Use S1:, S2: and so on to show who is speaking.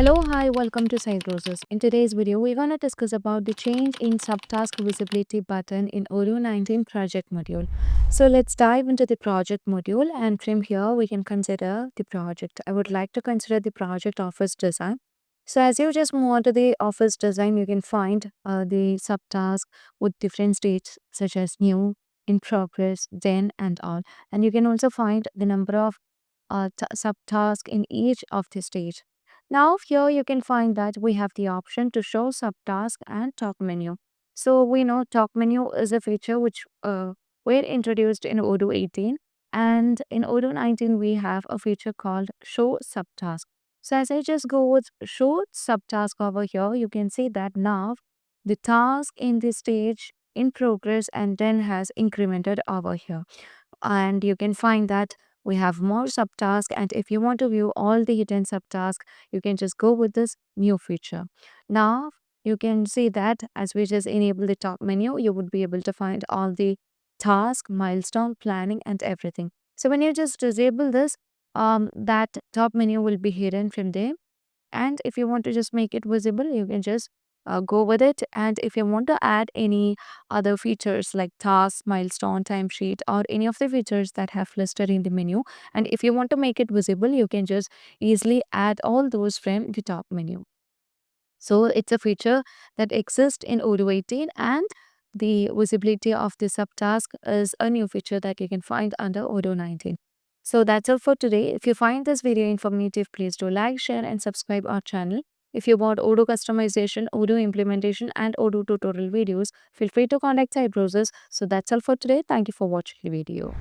S1: Hello, hi, welcome to Cybrosys. In today's video, we're going to discuss about the change in subtask visibility button in Odoo 19 project module. So let's dive into the project module, and from here we can consider the project. I would like to consider the project office design. So as you just move on to the office design, you can find the subtask with different states such as new, in progress, then, and all. And you can also find the number of subtask in each of the stage. Now here you can find that we have the option to show subtask and talk menu. So we know talk menu is a feature which were introduced in Odoo 18, and in Odoo 19 we have a feature called show subtask. So as I just go with show subtask over here, you can see that now the task in this stage in progress and then has incremented over here, and you can find that we have more subtasks, and if you want to view all the hidden subtasks, you can just go with this new feature. Now you can see that as we just enable the top menu, you would be able to find all the task, milestone, planning, and everything. So when you just disable this, that top menu will be hidden from there, and if you want to just make it visible, you can just go with it. And if you want to add any other features like task, milestone, timesheet, or any of the features that have listed in the menu, and if you want to make it visible, you can just easily add all those from the top menu. So it's a feature that exists in Odoo 18, and the visibility of the subtask is a new feature that you can find under Odoo 19. So that's all for today. If you find this video informative, please do like, share, and subscribe our channel. If you want Odoo customization, Odoo implementation, and Odoo tutorial videos, feel free to contact Cybrosys. So that's all for today. Thank you for watching the video.